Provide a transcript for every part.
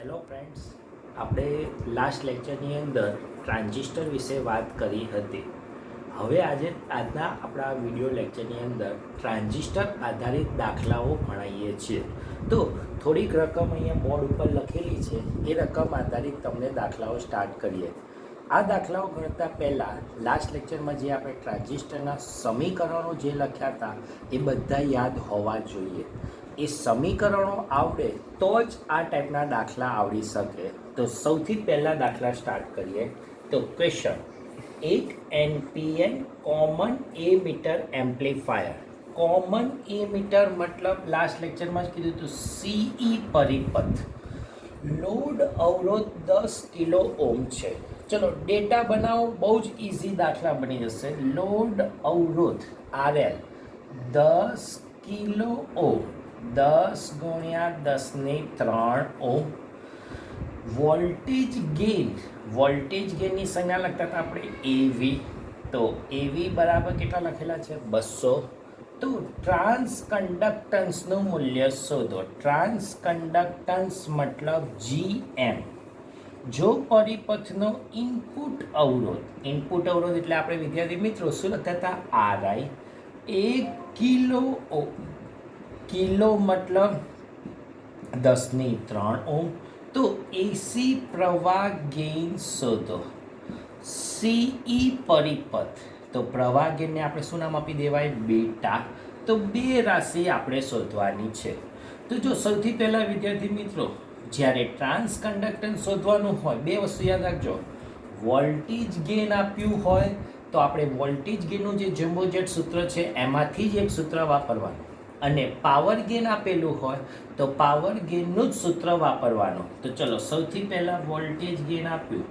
Hello friends, આપણે last લેક્ચરની અંદર transistor વિશે વાત કરી હતી. હવે આજના આપણા વિડીયો લેક્ચરની અંદર ટ્રાન્ઝિસ્ટર આધારિત દાખલાઓ ભણાવીએ છીએ. તો થોડીક રકમ અહીંયા બોર્ડ ઉપર લખેલી છે, એ રકમ આધારિત તમને દાખલાઓ સ્ટાર્ટ કરીએ. આ દાખલાઓ ગણતા પહેલાં લાસ્ટ લેક્ચરમાં જે આપણે ટ્રાન્ઝિસ્ટરના સમીકરણો જે લખ્યા હતા એ બધા યાદ હોવા જોઈએ. એ સમીકરણો આવડે તો જ આ ટાઈપના દાખલા આવડી શકે. તો સૌથી પહેલાં દાખલા સ્ટાર્ટ કરીએ. તો ક્વેશ્ચન, એક NPN common emitter amplifier. Common emitter મતલબ લાસ્ટ લેક્ચરમાં જ કીધું હતું CE પરિપથ. લોડ અવરોધ 10 કિલો ઓમ છે. ચલો ડેટા બનાવો, બહુ જ ઇઝી દાખલા બની જશે. લોડ અવરોધ RL 10 કિલો ઓમ, 10 ગુણ્યા 10⁻³ ઓમ. વોલ્ટેજ ગેઇનની સંજ્ઞા લખતા હતા આપણે AV. તો AV બરાબર કેટલા લખેલા છે? 200. તો ટ્રાન્સ કન્ડક્ટન્સનું મૂલ્ય શોધો. ટ્રાન્સ કન્ડક્ટન્સ મતલબ GM. જો પરિપથનો ઇનપુટ અવરોધ એટલે આપણે વિદ્યાર્થી મિત્રો શું લખતા હતા? RI. 1 કિલો ઓમ. કિલો મતલબ 10⁻³ ઓમ. તો AC પ્રવાહ ગેઇન શોધો. CE પરિપથ, તો પ્રવાહ ગેઇનને આપણે શું નામ આપી દેવાય? બીટા. તો બે રાશિ આપણે શોધવાની છે. તો જો સૌથી પહેલાં વિદ્યાર્થી મિત્રો, જ્યારે ટ્રાન્સ કન્ડક્ટન્સ શોધવાનું હોય, બે વસ્તુ યાદ રાખજો. વોલ્ટેજ ગેઇન આપ્યું હોય તો આપણે વોલ્ટેજ ગેઇનનું જે જમ્બો જેટ સૂત્ર છે એમાંથી જ એક સૂત્ર વાપરવાનું, અને પાવર ગેઇન આપેલું હોય તો પાવર ગેઇનનું જ સૂત્ર વાપરવાનું. તો ચલો સૌથી પહેલાં વોલ્ટેજ ગેઇન આપ્યું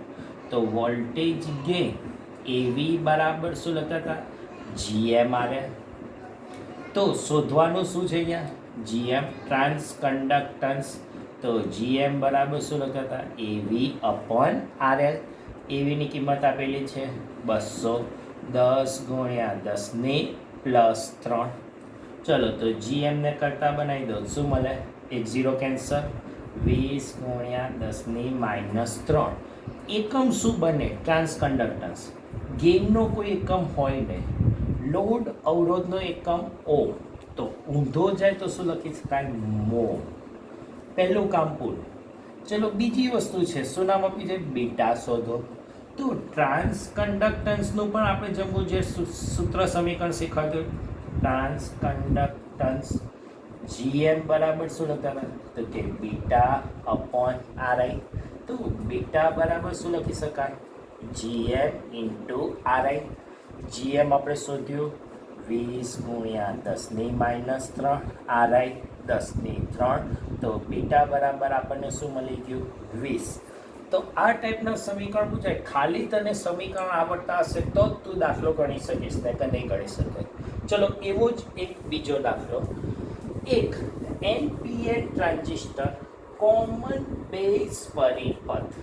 તો વોલ્ટેજ ગેઇન AV બરાબર શું લખતા હતા? GM આવે. તો શોધવાનું શું છે અહીંયા? GM trans conductance. તો GM બરાબર શું લખતા હતા? AV/RL. AVની કિંમત આપેલી છે 200. 10 ગુણ્યા 10⁻³ ચલો તો GM ને કરતા બનાવી દો. શું મળે? 1 0 કેન્સલ. 20 ગુણ્યા 10⁻³ એકમ શું બને? Trans conductance. ગેઇનનો કોઈ એકમ હોય નહીં. લોડ અવરોધનો એકમ ઓમ. તો ઊંધો જાય તો શું લખી શકાય? મો. પહેલું કામ પૂરું. ચલો બીજી વસ્તુ છે, શું નામ આપ્યું છે? બીટા શોધો. તો ટ્રાન્સ કન્ડક્ટન્સનું પણ આપણે જમ્બો જે સૂત્ર સમીકરણ શીખવાડ્યું. ટ્રાન્સ કન્ડક્ટન્સ GM બરાબર શું લખતા હતા? તો કે બીટા/RI. તો બીટા બરાબર શું લખી શકાય? GM × RI. GM આપણે શોધ્યું 20 ગુણ્યા 10⁻³ RI 10⁻³. તો બીટા બરાબર આપણને શું મળી ગયું? 20. તો આ ટાઈપના સમીકરણ પૂછાય. ખાલી તને સમીકરણ આવડતા હશે તો જ તું દાખલો ગણી શકીશ, ને કે નહીં ગણી શકે. ચલો એવો જ એક બીજો દાખલો. એક NPN ટ્રાન્ઝિસ્ટર કોમન બેઝ પરિપથ.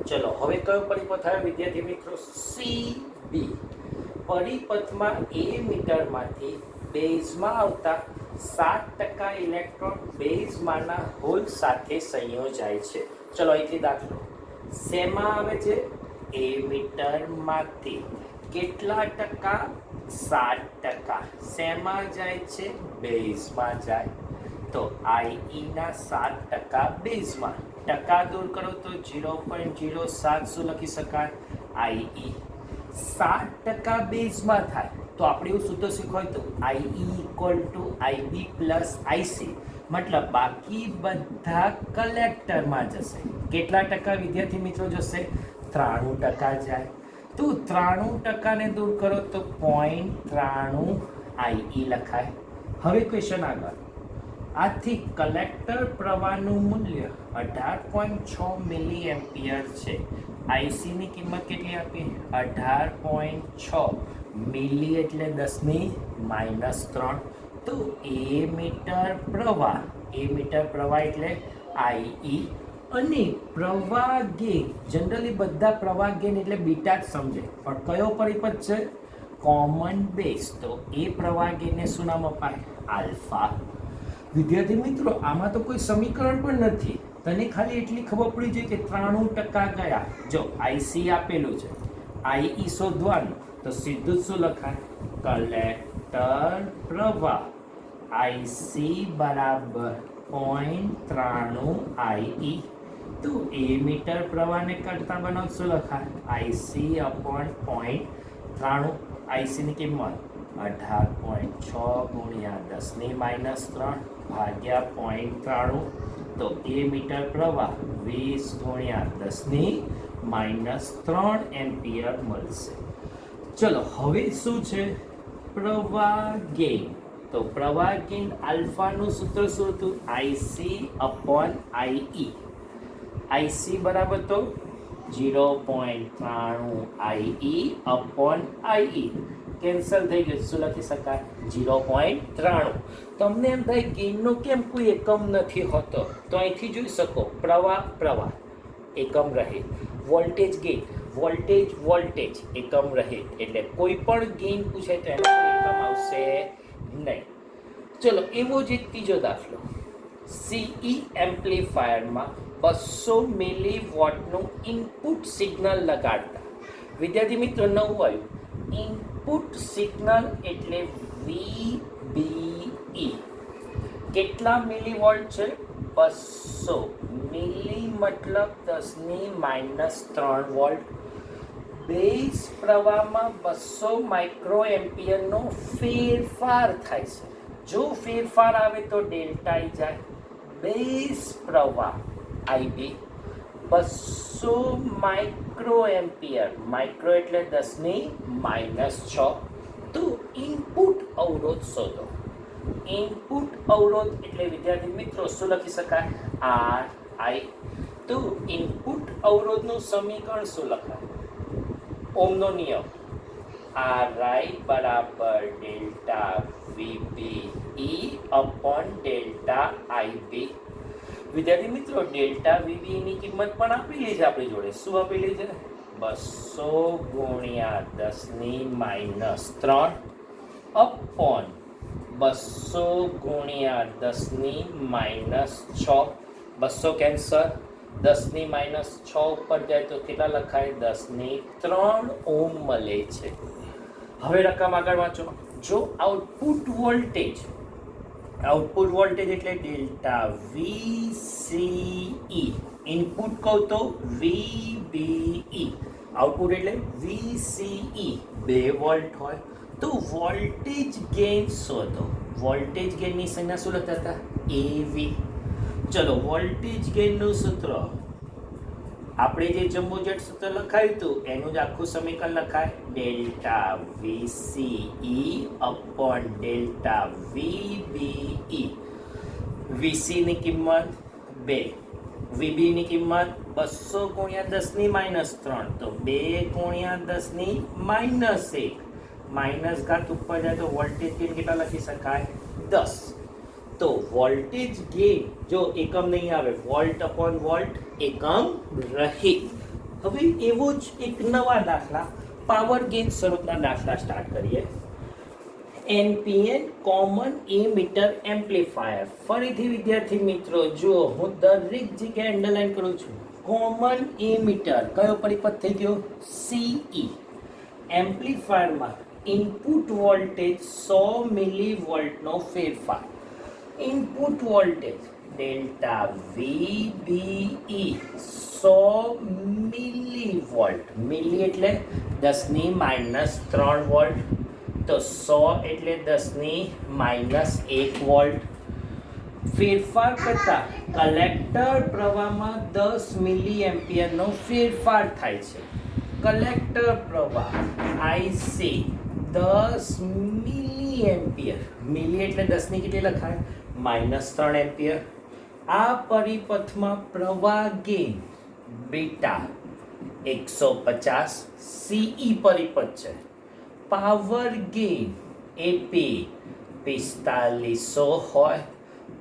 ચલો હવે કયો પરિપથ આવ્યો વિદ્યાર્થી મિત્રો? CB. પરિપથમાં એમીટરમાંથી બેઝમાં આવતા 7% ઇલેક્ટ્રોન બેઝમાંના હોલ સાથે સંયોજાય છે. ચલો અહીંથી દાખલો. શેમાં આવે છે? એમીટરમાંથી. કેટલા ટકા? 7%. શેમાં જાય છે? બેઝમાં જાય. તો IE ના 7% બેઝમાં. ટકા દૂર કરો તો 0.07 શું લખી શકાય? IE. 7% બેઝમાં થાય તો આપણે એવું સૂત્ર શીખવાય તો IE = IB + IC. મતલબ બાકી બધા કલેક્ટરમાં જશે. કેટલા ટકા વિદ્યાર્થી મિત્રો જશે? 93% જાય. તો 93% ને દૂર કરો તો 0.93 IE લખાય. હવે ક્વેશ્ચન આગળ. આથી કલેક્ટર પ્રવાહનું મૂલ્ય 18.6 મિલિએમ્પિયર છે. IC ની કિંમત કેટલી આપી? 18.6 મિલી એટલે 10⁻³ તો એમીટર પ્રવાહ એટલે IE. અને પ્રવાહ ગેઇન, જનરલી બધા પ્રવાહ ગેઇન એટલે બીટા જ સમજે, પણ કયો પરિપથ છે? Common base. તો એ પ્રવાહ ગેઇનને શું નામ અપાય? આલ્ફા. વિદ્યાર્થી મિત્રો આમાં તો કોઈ સમીકરણ પણ નથી, તને ખાલી એટલી ખબર પડી જોઈએ કે 93% ગયા. જો આઈસી આપેલું છે, આઈ શોધવાનું, તો સીધું જ શું લખાય? કલેક્ટર પ્રવાહ આઈસી બરાબર 0.93 આઈ. તો એ મીટર પ્રવાહને કરતા બનાવ શું લખાય? IC upon 0.93. આઈસીની કિંમત 18.6 ગુણ્યા 10⁻³ ભાગ્યા 0.93. તો એ મીટર પ્રવાહ 20 ગુણ્યા 10⁻³ એમ્પિયર મળશે. ચલો હવે શું છે? પ્રવાહ ગેઇન. તો પ્રવાહ ગેઇન આલ્ફાનું સૂત્ર શું હતું? IC upon I. આઈસી બરાબર તો 0.93 આઈ અપોન આઈ. કેન્સલ થઈ ગયું. શું લખી શકાય? 0.93. તમને એમ થાય ગેઇનનો કેમ કોઈ એકમ નથી હોતો, તો અહીંથી જોઈ શકો પ્રવાહ એકમ રહે, વોલ્ટેજ ગેઇન વોલ્ટેજ એકમ રહે. એટલે કોઈ પણ ગેઇન પૂછે તો એનો એકમ આવશે નહીં. ચલો એવો જ એક ત્રીજો દાખલો. સીઈ એમ્પ્લીફાયરમાં 200 મિલીવોટનું ઇનપુટ સિગ્નલ લગાડતા વિદ્યાર્થી મિત્રો નવું ઇનપુટ સિગ્નલ એટલે વીબીઈ. કેટલા મિલીવોલ્ટ છે? 200 મિલી મતલબ 10⁻³ વોલ્ટ. બેઝ પ્રવાહમાં 200 માઇક્રો એમ્પિયરનો ફેરફાર થાય છે. જો ફેરફાર આવે તો ડેલ્ટા આઈ જાય. બેઝ પ્રવાહ આઈબી 200 માઇક્રો એમ્પિયર, માઇક્રો એટલે 10⁻⁶. તો ઇનપુટ અવરોધ શોધો. ઇનપુટ અવરોધ એટલે વિદ્યાર્થી મિત્રો શું લખી શકાય? R I. તો ઇનપુટ અવરોધનું સમીકરણ શું લખાય? ઓમનો નિયમ. આર આઈ બરાબર delta VBE upon delta IB. વિદ્યાર્થી મિત્રો ડેલ્ટા વીબીની કિંમત પણ આપેલી છે આપણી જોડે. શું આપેલી છે? 200 ગુણ્યા 10⁻³ અપોન 200 ગુણ્યા 10⁻⁶. 200 કેન્સર, 10⁻⁶ ઉપર જાય તો કેટલા લખાય? 10⁻³ ઓમ મળે છે. હવે રકમ આગળ વાંચો. જો આઉટપુટ વોલ્ટેજ એટલે ડેલ્ટા વીસીઈ, ઇનપુટ કહું તો વીબીઈ, આઉટપુટ એટલે વીસીઈ 2 વોલ્ટ હોય તો વોલ્ટેજ ગેઇન શોધો. વોલ્ટેજ ગેઇનની સંજ્ઞા શું લખતા હતા? એવી. ચલો વોલ્ટેજ ગેઇનનું સૂત્ર આપણે જે જમ્બો જેટ સૂત્ર લખાયું હતું એનું જ આખું સમીકરણ લખાય. Delta VCE upon delta VBE. વીસીની કિંમત 2, વીબીની કિંમત 200 ગુણ્યા 10⁻³ તો 2 ગુણ્યા 10⁻⁻1. માઇનસ ઘાત ઉપર જાય તો વોલ્ટેજ ગેઇન કેટલા લખી શકાય? 10. તો વોલ્ટેજ ગેઇન જો એકમ નહીં આવે, વોલ્ટ અપોન વોલ્ટ એકમ રહે. હવે એવો જ એક નવા દાખલા પાવર ગેઇન સ્વરૂપના દાખલા સ્ટાર્ટ કરીએ. NPN common emitter amplifier. ફરીથી વિદ્યાર્થી મિત્રો જુઓ, હું દરેક જગ્યાએ અંડરલાઈન કરું છું. કોમન મીટર કયો પરિપથ થઈ ગયો? સીઈ. એમ્પ્લીફાયરમાં ઇનપુટ વોલ્ટેજ 100 મિલીવોલ્ટનો ફેરફાર. Input voltage delta VBE 100 millivolt. Milli એટલે 10⁻³ વોલ્ટ. તો 100 એટલે 10⁻⁻1 વોલ્ટ. ફેરફાર કરતા કલેક્ટર પ્રવાહમાં 10 મિલી એમ્પિયરનો ફેરફાર થાય છે. કલેક્ટર પ્રવાહ આઈસી 10 મિલી એમ્પિયર. મિલી એટલે 10ની કેટલી લખાય? -3 એમ્પિયર. આ પરિપથમાં પ્રવાહ ગેઇન બીટા 150 સીઈ પરિપથ છે. પાવર ગેઇન એપી 4500 હોય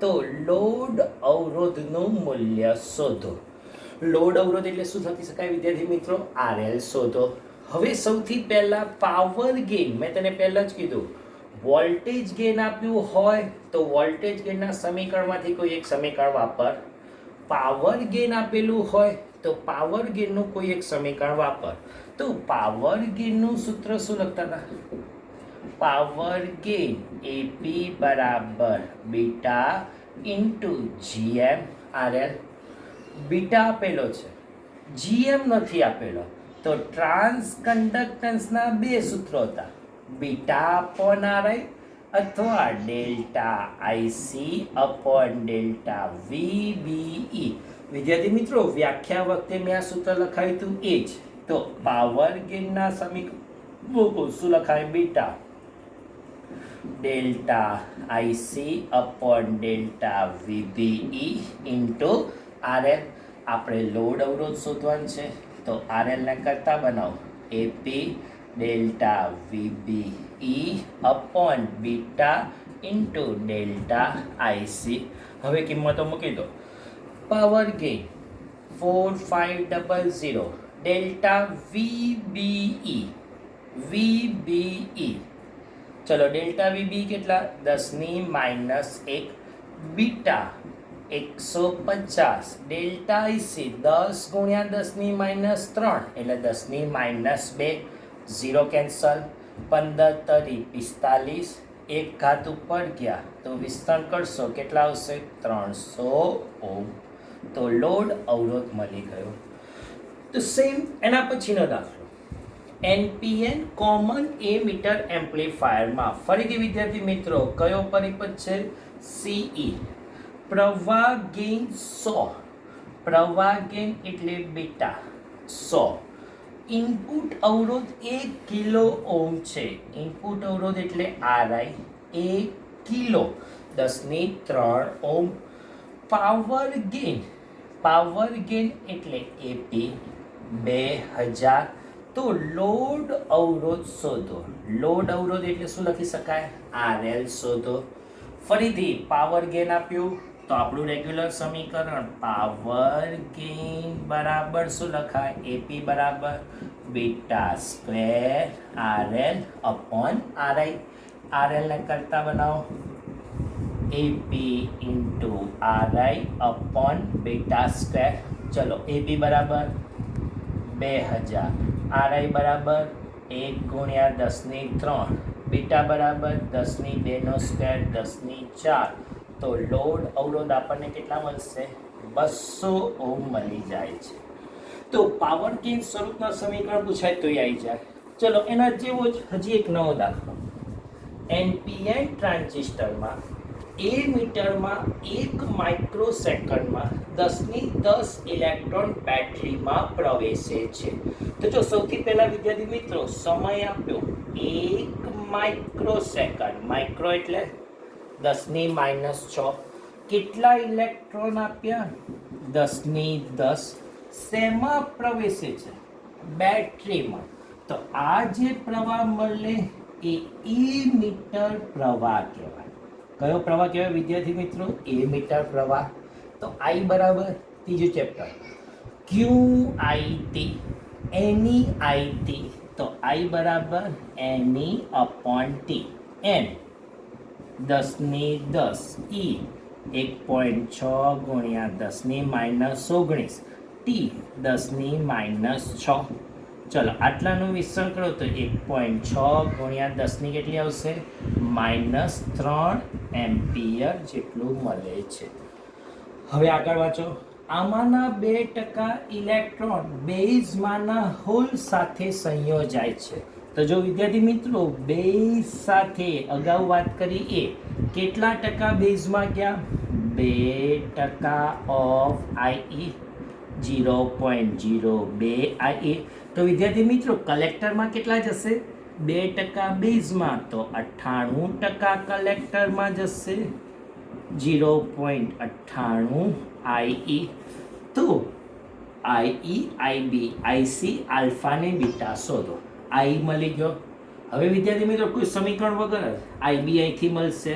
તો લોડ અવરોધનું મૂલ્ય શોધો. લોડ અવરોધ એટલે શું લખી શકાય વિદ્યાર્થી મિત્રો? આરએલ શોધો. હવે સૌથી પહેલા પાવર ગેઇન, મેં તને પહેલા જ કીધું વોલ્ટેજ ગેઇન આપ્યું હોય તો વોલ્ટેજ ગેઇનના સમીકરણમાંથી કોઈ એક સમીકરણ વાપર. પાવર ગેઇન આપેલું હોય તો પાવર ગેઇનનું કોઈ એક સમીકરણ વાપર. તો પાવર ગેઇનનું સૂત્ર શું લખતા હતા? પાવર ગેઇન એપી બરાબર beta into GM RL. Beta આપેલો છે, જીએમ નથી આપેલો, તો ટ્રાન્સ કન્ડક્ટન્સના બે સૂત્રો હતા, બીટા અપોન આરઆઈ અથવા delta IC upon delta VBE. વિદ્યાર્થી મિત્રો, વ્યાખ્યા વખતે મેં આ સૂત્ર લખાવ્યું હતું એ જ. તો પાવર ગેઇનના સમીકરણ શું લખાય? Beta delta IC upon delta VBE into RL. આપણે લોડ અવરોધ શોધવાનું છે, તો આરએલને કરતા બનાવો AP delta VBE upon beta into delta IC. હવે કિંમતો મૂકી દો. પાવર ગેઇન 4500 ડેલ્ટા વીબીઈ ચલો ડેલ્ટા વીબી કેટલા? 10⁻1 બીટા 150 ડેલ્ટા આઈસી 10 × 10⁻3 એટલે 10⁻2 0 કેન્સલ 15 × 45 એક ઘાત ઉપર ગયા તો વિસ્તરણ કરશો કેટલા આવશે? 300 ઓહ્મ. તો લોડ અવરોધ મળી ગયો. તો સેમ એના પછીનો દાખલો, એનપીએન કોમન એમીટર એમ્પ્લીફાયરમાં ફરીથી વિદ્યાર્થી મિત્રો કયો પરિપથ છે? સીઈ. પ્રવાહ ગેઇન 100. પ્રવાહ ગેઇન એટલે બીટા 100. ઇનપુટ અવરોધ 1 કિલો ઓહ્મ છે. ઇનપુટ અવરોધ એટલે RI 1 kilo 10⁻3 ohm. Power gain એટલે એપી 2000. તો લોડ અવરોધ શોધો. લોડ અવરોધ એટલે શું લખી શકાય? આરએલ શોધો. ફરીથી પાવર ગેઇન આપ્યું તો આપણું રેગ્યુલર સમીકરણ પાવર ગેઇન બરાબર શું લખાય? એપી બરાબર beta square RL upon RI. આરએલને કરતા બનાવો AP into RI upon beta square. ચલો એપી બરાબર 2000, આરઆઈ બરાબર 1 × 10⁻3, બીટા બરાબર 10⁻2 સ્ક્વેર 10⁻4. તો લોડ અવરોધ આપણને કેટલા મળશે? 200 ઓહ્મ મળી જાય છે. તો પાવર ગેઇન સ્વરૂપના સમીકરણ પૂછાય તો આવી જાય. ચલો એના જેવો જ હજી એક નવો દાખલો, એનપીએન ટ્રાન્ઝિસ્ટરમાં એ મીટરમાં 1 માઇક્રોસેકન્ડમાં 10⁻10 ઇલેક્ટ્રોન બેટરીમાં પ્રવેશે છે. તો જો સૌથી પહેલા વિદ્યાર્થી મિત્રો સમય આપ્યો 1 માઇક્રોસેકન્ડ. માઇક્રો એટલે 10⁻6. કેટલા ઇલેક્ટ્રોન આપ્યા? 10⁻10. શેમાં પ્રવેશે છે? બેટરીમાં. તો આ જે પ્રવાહ મળે એ મીટર પ્રવાહ કહેવાય. કયો પ્રવાહ કહેવાય વિદ્યાર્થી મિત્રો? મીટર પ્રવાહ. તો આઈ બરાબર ત્રીજું ચેપ્ટર QIT એની આઈટી. તો આઈ બરાબર એની અપોન ટી. એન 10⁻10 ઈ 1.6 × 10⁻−19 ટી 10⁻6. ચલો આટલાનું વિસ્તરણ કરો તો 1.6 × 10 કેટલી આવશે? -3 એમ્પિયર જેટલું મળે છે. હવે આગળ વાંચો. આમાંના 2% ઇલેક્ટ્રોન બેઝમાંના હોલ સાથે સંયોજાય છે. તો જો વિદ્યાર્થી મિત્રો બેઝ સાથે અગાઉ વાત કરી એ કેટલા ટકા બેઝમાં ગયા? 2% ઓફ આઈ 0.02 આઈ. તો વિદ્યાર્થી મિત્રો કલેક્ટરમાં કેટલા જશે? 2% બેઝમાં તો 98% કલેક્ટરમાં જશે 0.98 આઈ. તો આઈ, આઈબી, આઈસી, આલ્ફા ને બીટા શોધો. આઈ મળી ગયો. હવે વિદ્યાર્થી મિત્રો કોઈ સમીકરણ વગર જ આઈબી અહીંથી મળશે.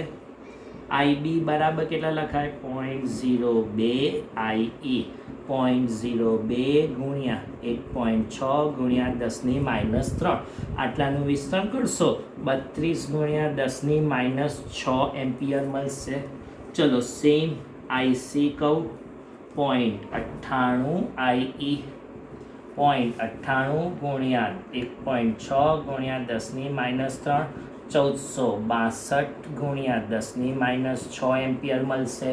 આઈબી બરાબર કેટલા લખાય? 0.02 આઈ. 0.02 ગુણ્યા 1.6 × 10⁻3. આટલાનું વિસ્તરણ કરશો 32 × 10⁻6 એમ્પિયર મળશે. ચલો સેમ આઈસી કહું 0.98 0.98 ગુણ્યા 1.6 ગુણ્યા 10⁻³ 1462 ગુણ્યા 10⁻6 એમ્પિયર મળશે.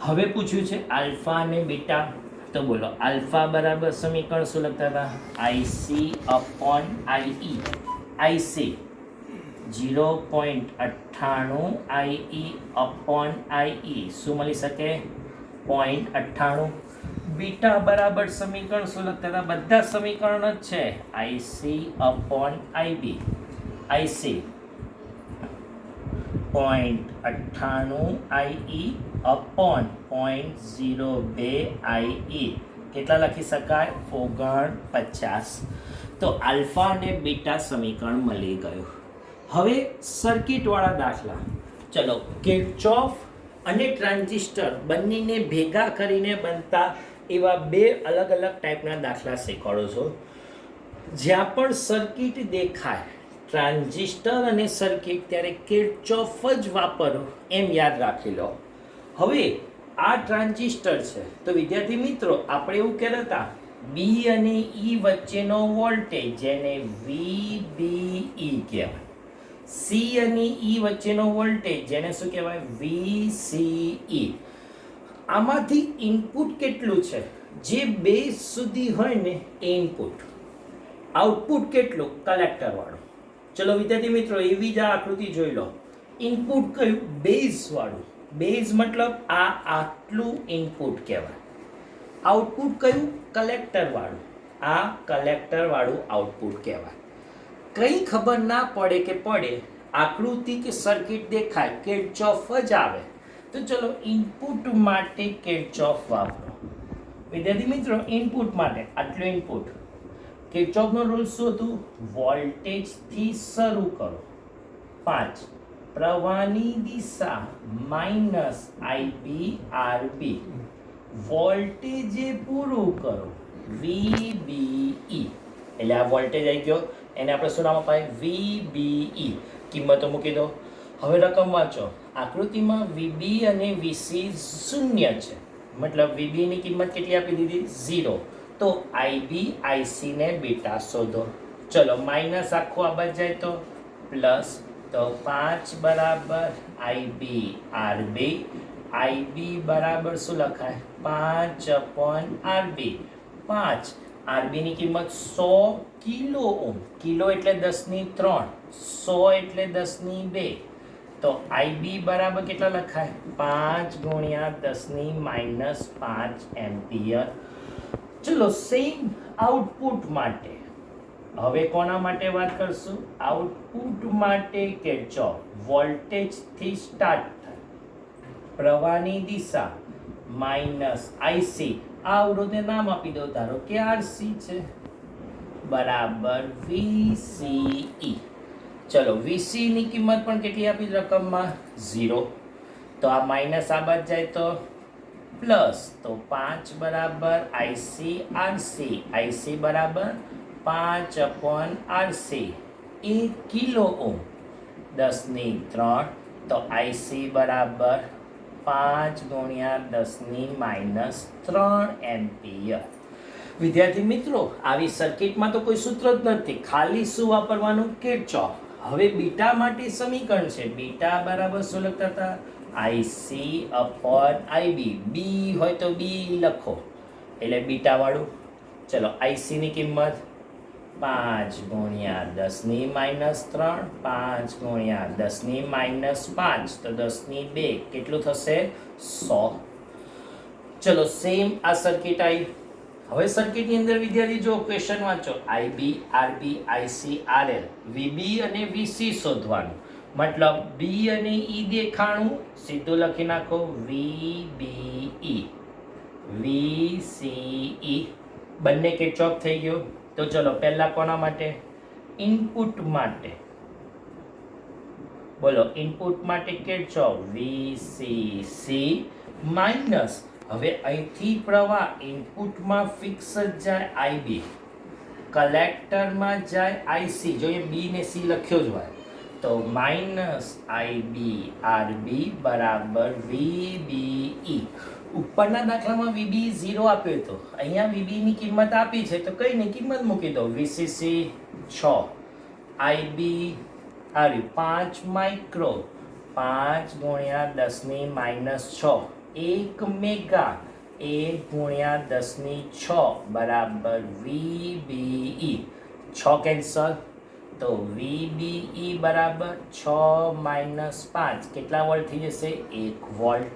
હવે પૂછ્યું છે આલ્ફા અને બીટા, તો બોલો આલ્ફા બરાબર સમીકરણ શું લખતા હતા? IC upon I. IC 0.98 I upon I શું મળી શકે? 0.98. બીટા બરાબર સમીકરણ શું લખતા હતા? બધા સમીકરણ જ છે. IC upon IB. IC 0.98 I upon 0.02 આઈ કેટલા લખી શકાય? 49. તો આલ્ફા અને બીટા સમીકરણ મળી ગયું. હવે સર્કિટવાળા દાખલા, ચલો કિર્ચોફ અને ટ્રાન્ઝિસ્ટર બંનેને ભેગા કરીને બનતા એવા બે અલગ અલગ ટાઈપના દાખલા શીખવાડો છો. જ્યાં પણ સર્કિટ દેખાય ટ્રાન્ઝિસ્ટર અને સર્કિટ ત્યારે કિર્ચોફ જ વાપરો એમ યાદ રાખી લો. હવે આ ટ્રાન્ઝિસ્ટર છે તો વિદ્યાર્થી મિત્રો આપણે એવું કહેતા હતા બી અને ઈ વચ્ચેનો વોલ્ટેજ જેને VBE કહેવાય, સી અને ઈ વચ્ચેનો વોલ્ટેજ જેને શું કહેવાય? VCE. આમાંથી ઇનપુટ કેટલું છે? જે બેઝ સુધી હોય ને એ ઇનપુટ. આઉટપુટ કેટલું? કલેક્ટર વાળું. ચલો વિદ્યાર્થી મિત્રો એવી જ આ આકૃતિ જોઈ લો. ઇનપુટ કયું? બેઝ વાળું. બેઝ મતલબ આ આટલું ઇનપુટ કહેવાય. આઉટપુટ કયું? કલેક્ટર વાળું. આ કલેક્ટર વાળું આઉટપુટ કહેવાય. કંઈ ખબર ના પડે કે પડે, આકૃતિ કે સર્કિટ દેખાય કિર્ચોફ જ આવે. તો ચલો ઇનપુટ માટે કિર્ચોફ વાપરો. વિદ્યાર્થી મિત્રો ઇનપુટ માટે આટલું ઇનપુટ, કિર્ચોફનો રૂલ શું હતું? વોલ્ટેજથી શરૂ કરો. 5 પ્રવાહની દિશા માઇનસ આઈબી આરબી, વોલ્ટેજે પૂરું કરો VBE. એટલે આ વોલ્ટેજ આવી ગયો, એને આપણે શું નામ અપાય? VBE. કિંમતો મૂકી દો. હવે રકમ વાંચો. આકૃતિમાં VB અને VC શૂન્ય છે, મતલબ VB ની કિંમત કેટલી આપી દીધી? 0. તો IB IC ને બીટા શોધો. ચલો માઇનસ આખું આ બાજુ જાય તો પ્લસ, તો 5 બરાબર IB RB. IB બરાબર શું લખાય? 5/RB. 5 RB ની કિંમત 100 કિલો ઓહ્મ. કિલો એટલે 10⁻3, 100 એટલે 10⁻2. તો IB બરાબર કેટલા લખાય? 5 ગુણ્યા 10⁻5 એમ્પિયર. ચલો સેમ આઉટપુટ માટે. હવે કોના માટે વાત કરશું? આઉટપુટ માટે કિર્ચોફ. વોલ્ટેજથી સ્ટાર્ટ થાય, પ્રવાહની દિશા માઇનસ આઈસી. આ અવરોધને નામ આપી દો, ધારો કે RC છે, બરાબર VCE. ચલો VC ની કિંમત પણ કેટલી આપી રકમમાં? 0. તો આ માઇનસ આ બાદ જાય તો પ્લસ, તો 5 બરાબર IC RC. IC બરાબર 5/RC. 1 kilo ohm. 10⁻3. તો IC બરાબર 5 ગુણ્યા 10⁻3 એમ્પિયર. વિદ્યાર્થી મિત્રો આવી સર્કિટમાં તો કોઈ સૂત્ર જ નથી, ખાલી શું વાપરવાનું? કિર્ચોફ. હવે બીટા માટે સમીકરણ છે. બીટા બરાબર શું લખતા હતા? IC upon IB. બી હોય તો બી લખો એટલે બીટા વાળું. ચલો IC ની કિંમત 5 ગુણ્યા 10⁻3, 5 ગુણ્યા 10⁻5, તો 10⁻2 કેટલું થશે? 100. ચલો સેમ આ સર્કિટ આવી. હવે સર્કિટની અંદર વિદ્યાર્થી જો ક્વેશ્ચન વાંચો. IB RB IC RL VB અને VC શોધવાનું. મતલબ બી અને ઈ દેખાણું, સીધું લખી નાખો VBE. VCE બંને કિર્ચોફ થઈ ગયો. તો ચલો પહેલા કોના માટે? ઇનપુટ માટે. બોલો ઇનપુટ માટે કિર્ચોફ VCC માઇનસ. હવે અહીંથી પ્રવાહ ઇનપુટમાં ફિક્સ જ જાય IB, કલેક્ટરમાં જાય IC. જો એ બી ને સી લખ્યો જ હોય તો માઇનસ IB RB બરાબર VBE. ઉપરના દાખલામાં વીબી 0 આપ્યો હતો, અહીંયા વીબીની કિંમત આપી છે તો કઈ નહીં કિંમત મૂકી દો. વીસીસી 6, આઈબી આવ્યું 5 માઇક્રો, 5 ગુણ્યા 10⁻6, 1 મેગા, 1 ગુણ્યા 10⁶ બરાબર વીબીઈ. 6 કેન્સલ, તો વીબીઈ બરાબર 6 - 5 કેટલા વોલ્ટ થઈ જશે? 1 વોલ્ટ.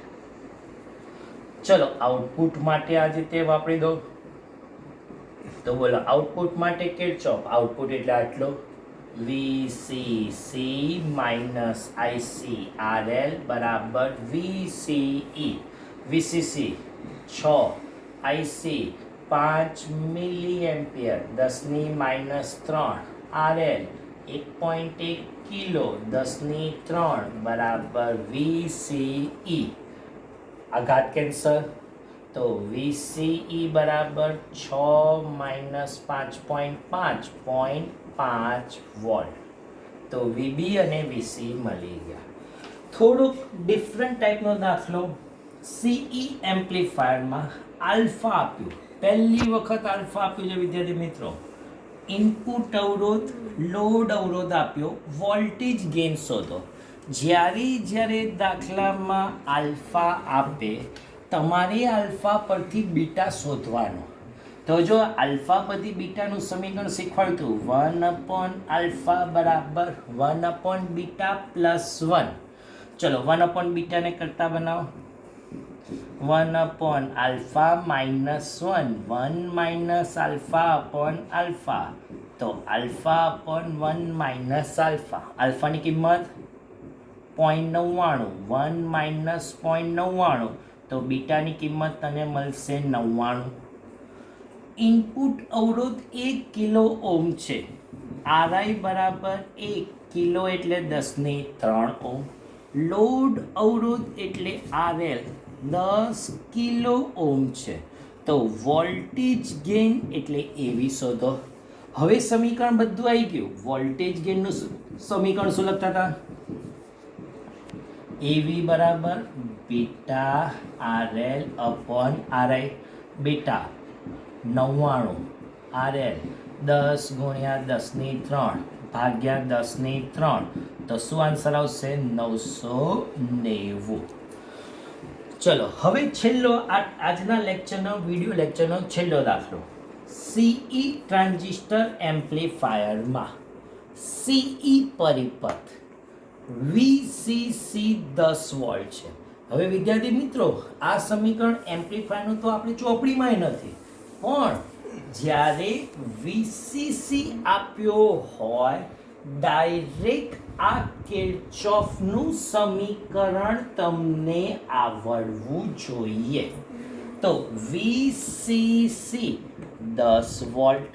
ચલો આઉટપુટ માટે આ રીતે વાપરી દો. તો બોલો આઉટપુટ માટે કિર્ચોફ. આઉટપુટ એટલે આટલો વીસીસી માઇનસ આઈસી આરએલ બરાબર વીસીઈ. વીસીસી 6, આઈસી 5 મિલી એમ્પિયર, 10⁻³ આરએલ 1.1 કિલો, 10⁻³ બરાબર વીસીઈ. આ ઘાત કેન્સલ, તો વીસીઈ બરાબર 6 - 5.5 0.5 વોલ્ટ. તો વીબી અને વીસી મળી ગયા. થોડોક ડિફરન્ટ ટાઈપનો દાખલો. સીઈ એમ્પ્લીફાયરમાં આલ્ફા આપ્યું, પહેલી વખત આલ્ફા આપ્યું છે વિદ્યાર્થી મિત્રો. ઇનપુટ અવરોધ, લોડ અવરોધ આપ્યો, વોલ્ટેજ ગેઇન શોધો. જ્યારે દાખલામાં આલ્ફા આપે તમારે આલ્ફા પરથી બીટા શોધવાનો. તો જો આલ્ફા પરથી બીટાનું સમીકરણ શીખવાડ્યું હતું 1/α બરાબર 1/β + 1. ચલો 1/βને કરતા બનાવો. 1/α - 1 1 - α/α, તો α/1 - α. આલ્ફાની કિંમત 0.99, 1 - 0.99, તો બીટાની કિંમત તને મળશે 99. ઇનપુટ અવરોધ 1 કિલો ઓમ છે. આરઆઈ બરાબર 1 કિલો એટલે 10⁻³ ઓમ. લોડ અવરોધ એટલે આરએલ 10 કિલો ઓમ છે. તો વોલ્ટેજ ગેઇન એટલે એવી શોધો. હવે સમીકરણ બધું આવી ગયું. વોલ્ટેજ ગેઇનનું સમીકરણ શું લખતા હતા? એવી બરાબર beta RL upon RI. Beta 99, RL 10 ગુણ્યા 10⁻³ ભાગ્યા 10⁻³, તો શું આન્સર આવશે? 990. ચલો હવે છેલ્લો આજના લેક્ચરનો વિડિયો લેક્ચરનો છેલ્લો દાખલો. સીઈ ટ્રાન્ઝિસ્ટર એમ્પ્લીફાયરમાં સીઈ પરિપથ વીસીસી 10 વોલ્ટ છે. હવે વિદ્યાર્થી મિત્રો આ સમીકરણ એમ્પ્લીફાયરનું તો આપણી ચોપડીમાં નથી, પણ જ્યારે વીસીસી આપ્યો હોય ડાયરેક્ટ આ કિર્ચોફનું સમીકરણ તમને આવડવું જોઈએ. તો વીસીસી 10 વોલ્ટ.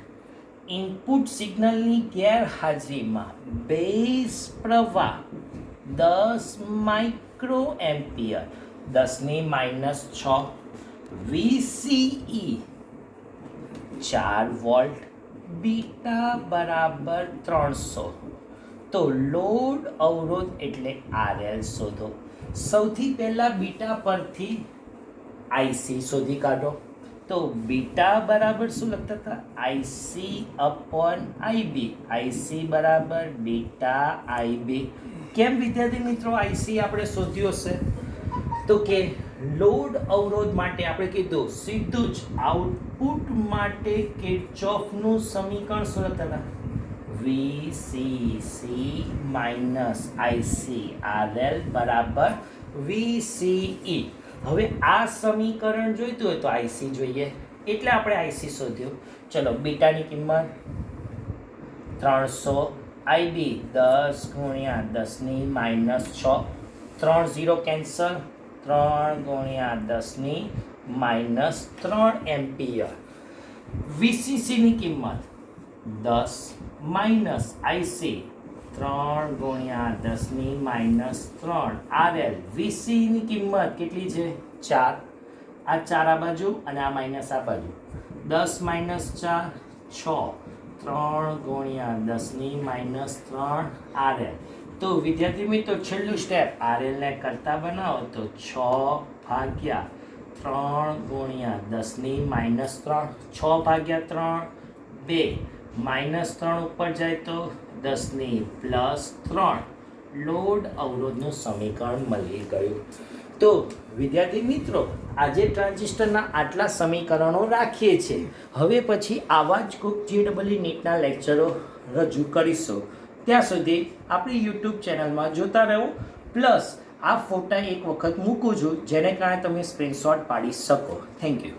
ઇનપુટ સિગ્નલની ગેરહાજરીમાં બેઝ પ્રવાહ 10 micro ampere, 10⁻⁶. VCE 4 volt. Beta બરાબર 300. તો લોડ અવરોધ એટલે આરએલ શોધો. સૌથી પહેલા બીટા પરથી આઈસી શોધી કાઢો. તો બીટા બરાબર શું લખતા હતા? IC upon IB. આઈસી બરાબર બીટા આઈબી. કેમ વિદ્યાર્થી મિત્રો આઈસી આપણે શોધ્યું હશે? તો કે લોડ અવરોધ માટે આપણે કીધું સીધું જ આઉટપુટ માટે કિર્ચોફનું સમીકરણ શું લખતા હતા? વીસીસી માઇનસ આઈસી આરએલ બરાબર વીસીઈ. હવે આ સમીકરણ જોઈતું હોય તો આઈસી જોઈએ, એટલે આપણે આઈસી શોધ્યું. ચલો બીટાની કિંમત 300, આઈબી 10 ગુણ્યા 10⁻⁶. 3 0 કેન્સલ, 3 ગુણ્યા 10⁻³ એમ્પિયર. વીસીસીની કિંમત 10 માઇનસ આઈસી 3 ગુણ્યા 10⁻³ આરએલ. વીસીની કિંમત કેટલી છે? 4. આ 4 આ બાજુ અને આ માઇનસ આ બાજુ. 10 - 4 6. 3 ગુણ્યા 10⁻³ આરએલ. તો વિદ્યાર્થી મિત્રો છેલ્લું સ્ટેપ આરએલને કરતા બનાવો તો 6 ભાગ્યા 3 ગુણ્યા 10⁻3 6 ભાગ્યા 3 2 -3 ઉપર જાય તો 10⁻3 લોડ અવરોધનું સમીકરણ મળી ગયું. તો વિદ્યાર્થી મિત્રો, આજે ટ્રાન્ઝિસ્ટરના આટલા સમીકરણો રાખીએ છીએ. હવે પછી આવા જ કોઈક JEE નીટના લેક્ચરો રજૂ કરીશું. ત્યાં સુધી આપણી યુટ્યુબ ચેનલમાં જોતા રહો. પ્લસ આ ફોટા એક વખત મૂકું છું, જેને કારણે તમે સ્ક્રીનશોટ પાડી શકો. Thank you.